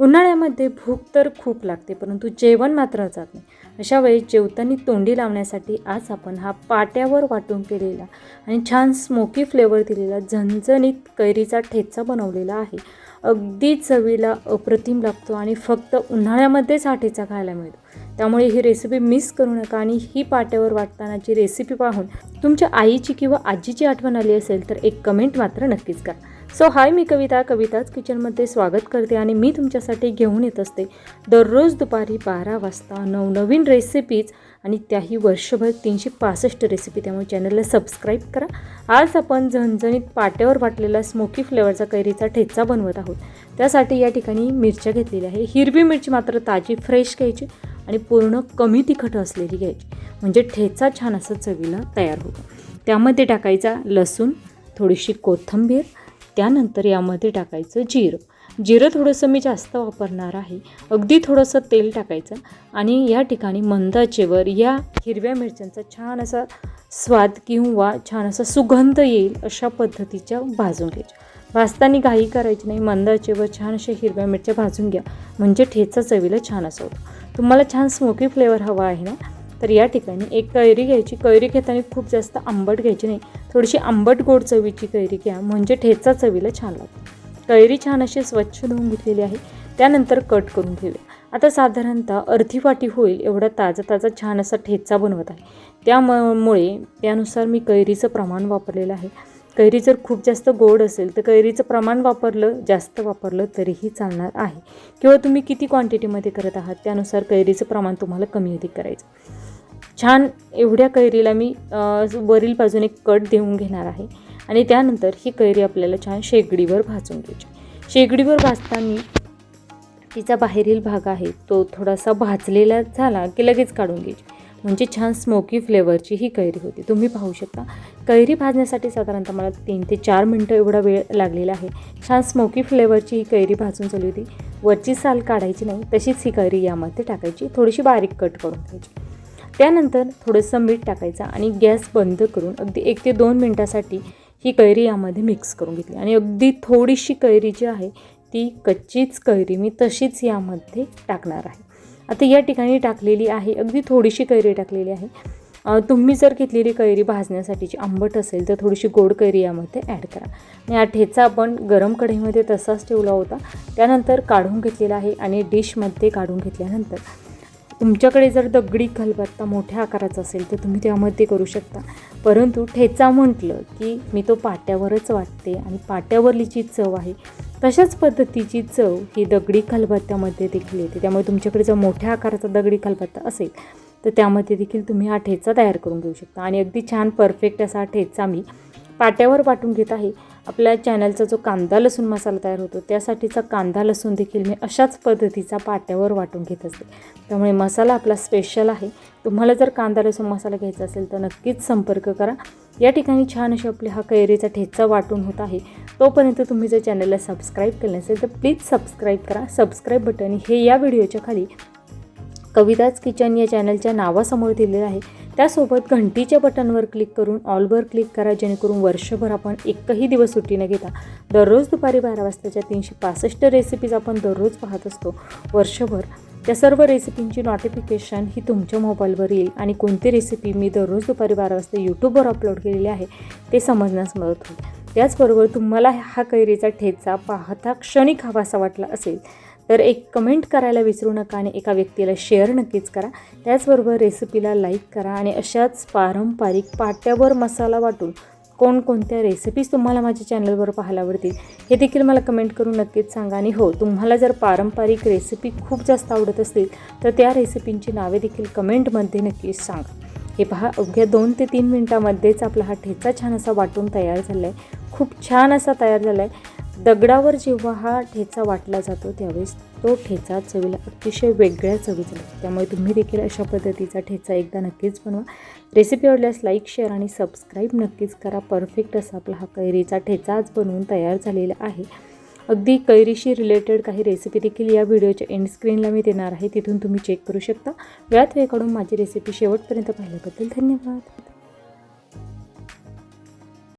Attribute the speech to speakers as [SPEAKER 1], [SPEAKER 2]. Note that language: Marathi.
[SPEAKER 1] उन्हाळ्यामध्ये भूक तर खूप लागते, परंतु जेवण मात्र जात नाही. अशा वेळी जेवताना तोंडी लावण्यासाठी आज आपण हा पाट्यावर वाटून केलेला आणि छान स्मोकी फ्लेवर दिलेला झणझणीत कैरीचा ठेचा बनवलेला आहे. अगदी चवीला अप्रतिम लागतो आणि फक्त उन्हाळ्यामध्येच हा ठेचा खायला मिळतो. त्यामुळे ही रेसिपी मिस करू नका आणि ही पाट्यावर वाटतानाची रेसिपी पाहून तुमच्या आईची किंवा आजीची आठवण आली असेल तर एक कमेंट मात्र नक्कीच करा. सो हाय, मी कविताच किचनमध्ये स्वागत करते आणि मी तुमच्यासाठी घेऊन येत असते दररोज दुपारी 12 वाजता नवनवीन रेसिपीज आणि त्याही वर्षभर 365 रेसिपी. त्यामुळे चॅनलला सबस्क्राईब करा. आज आपण झणझणीत पाट्यावर वाटलेला स्मोकी फ्लेवरचा कैरीचा ठेचा बनवत आहोत. त्यासाठी या ठिकाणी मिरच्या घेतलेल्या आहे. हिरवी मिरची मात्र ताजी फ्रेश घ्यायची आणि पूर्ण कमी तिखट असलेली घ्यायची, म्हणजे ठेचा छान असं चवीला तयार होतो. त्यामध्ये टाकायचा लसूण, थोडीशी कोथिंबीर, त्यानंतर यामध्ये टाकायचं जिरं थोडंसं मी जास्त वापरणार आहे. अगदी थोडंसं तेल टाकायचं आणि या ठिकाणी मंद आचेवर या हिरव्या मिरच्यांचा छान असा स्वाद किंवा छान असा सुगंध येईल अशा पद्धतीच्या भाजून घ्यायच्या. भाजताना घाई करायची नाही. मंद आचेवर छान अशा हिरव्या मिरच्या भाजून घ्या, म्हणजे ठेचा चवीला छान असा होतो. तुम्हाला छान स्मोकी फ्लेवर हवा आहे ना, तर या ठिकाणी एक कैरी घ्यायची. कैरी घेताना खूप जास्त आंबट घ्यायची नाही, थोडीशी आंबट गोड चवीची कैरी घ्या, म्हणजे ठेचा चवीला छान लागतो. कैरी छान अशी स्वच्छ धुवून घेतलेली आहे. त्यानंतर कट करून घेऊया. आता साधारणतः अर्धी वाटी होईल एवढा ताजा छान असा ठेचा बनवत आहे. त्यामुळे त्यानुसार मी कैरीचं प्रमाण वापरलेलं आहे. कैरी जर खूप जास्त गोड असेल तर कैरीचं प्रमाण जास्त वापरलं तरीही चालणार आहे, किंवा तुम्ही किती क्वांटिटीमध्ये करत आहात त्यानुसार कैरीचं प्रमाण तुम्हाला कमी अधिक करायचं. छान एवढ्या कैरीला मी वरील बाजूने कट देऊन घेणार आहे आणि त्यानंतर ही कैरी आपल्याला छान शेगडीवर भाजून घ्यायची. शेगडीवर भाजताना तिचा बाहेरील भाग आहे तो थोडासा भाजलेला झाला की लगेच काढून घ्यायची, म्हणजे छान स्मोकी फ्लेवरची ही कैरी होती. तुम्ही पाहू शकता कैरी भाजण्यासाठी साधारणतः मला 3 ते 4 मिनटं एवढा वेळ लागलेला आहे. छान स्मोकी फ्लेवरची ही कैरी भाजून झाली होती. वरची साल काढायची नाही, तशीच ही कैरी यामध्ये टाकायची, थोडीशी बारीक कट करून घ्यायची. त्यानंतर थोडंसं मीठ टाकायचं आणि गॅस बंद करून अगदी 1 ते 2 मिनटासाठी ही कैरी यामध्ये मिक्स करून घेतली. आणि अगदी थोडीशी कैरी जी आहे ती कच्चीच कैरी मी तशीच यामध्ये टाकणार आहे. आता या ठिकाणी टाकलेली आहे, अगदी थोडीशी कैरी टाकलेली आहे. तुम्ही जर घेतलेली कैरी भाजण्यासाठीची आंबट असेल तर थोडीशी गोड कैरी यामध्ये ॲड करा. आणि हा ठेचा आपण गरम कढईमध्ये तसाच ठेवला होता, त्यानंतर काढून घेतलेला आहे आणि डिशमध्ये काढून घेतल्यानंतर तुमच्याकडे जर दगडी खलबत्ता मोठ्या आकाराचा असेल तर तुम्ही त्यामध्ये करू शकता. परंतु ठेचा म्हटलं की मी तो पाट्यावरच वाटते आणि पाट्यावरली जी चव आहे तशाच पद्धतीची चव ही दगडी खलबत्त्यामध्ये देखील येते. त्यामुळे तुमच्याकडे जर मोठ्या आकाराचा दगडी खलबत्ता असेल तर त्यामध्ये देखील तुम्ही हा ठेचा तयार करून घेऊ शकता. आणि अगदी छान परफेक्ट असा ठेचा मी पाट्यावर वाटून घेत आहे. आपल्या चॅनलचा जो कांदा लसूण मसाला तयार होतो त्यासाठीचा कांदा लसूण देखील मी अशाच पद्धतीचा पाट्यावर वाटून घेत असते. त्यामुळे मसाला आपला स्पेशल आहे. तुम्हाला जर कांदा लसूण मसाला घ्यायचा असेल तर नक्कीच संपर्क करा. या ठिकाणी छान अशी आपली हा कैरीचा ठेचा वाटून होत आहे. तोपर्यंत तुम्ही जर चॅनलला सबस्क्राईब केलं नसेल तर प्लीज सबस्क्राईब करा. सबस्क्राईब बटन हे या व्हिडिओच्या खाली कविताच किचन या चॅनलच्या नावासमोर दिलेलं आहे. त्यासोबत घंटीच्या बटनवर क्लिक करून ऑलवर क्लिक करा, जेणेकरून वर्षभर आपण एकही दिवस सुट्टी न घेता दररोज दुपारी 12 वाजताच्या 365 रेसिपीज आपण दररोज पाहत असतो वर्षभर. त्या सर्व रेसिपींची नोटिफिकेशन ही तुमच्या मोबाईलवर येईल आणि कोणती रेसिपी मी दररोज दुपारी 12 वाजता यूट्यूबवर अपलोड केलेली आहे ते समजण्यास मदत होईल. त्याचबरोबर तुम्हाला हा कैरीचा ठेचा पाहता क्षणी खावासा वाटला असेल तर एक कमेंट करायला विसरू नका आणि एका व्यक्तीला शेअर नक्कीच करा. त्याचबरोबर रेसिपीला लाईक करा आणि अशाच पारंपरिक पाट्यावर मसाला वाटून कोणकोणत्या रेसिपीज तुम्हाला माझ्या चॅनलवर पाहायला आवडतील हे देखील मला कमेंट करून नक्कीच सांगा. आणि हो, तुम्हाला जर पारंपरिक रेसिपी खूप जास्त आवडत असतील तर त्या रेसिपींची नावे देखील कमेंटमध्ये नक्कीच सांगा. हे पहा, अवघ्या 2 ते 3 मिनटामध्येच आपला हा ठेचा छान असा वाटून तयार झाला आहे. खूप छान असा तयार झाला आहे. दगडावर जेव्हा हा ठेचा वाटला जातो त्यावेळेस तो ठेचा चवीला अतिशय वेगळ्या चवीचा लागतो. त्यामुळे तुम्ही देखील अशा पद्धतीचा ठेचा एकदा नक्कीच बनवा. रेसिपी आवडल्यास लाईक, शेअर आणि सबस्क्राईब नक्कीच करा. परफेक्ट असा आपला हा कैरीचा ठेचा आज बनवून तयार झालेला आहे. अगदी कैरीशी रिलेटेड काही रेसिपी देखील या व्हिडिओच्या एंड स्क्रीनला मी देणार आहे, तिथून तुम्ही चेक करू शकता. वेळात वेळ काढून माझी रेसिपी शेवटपर्यंत पाहिल्याबद्दल धन्यवाद.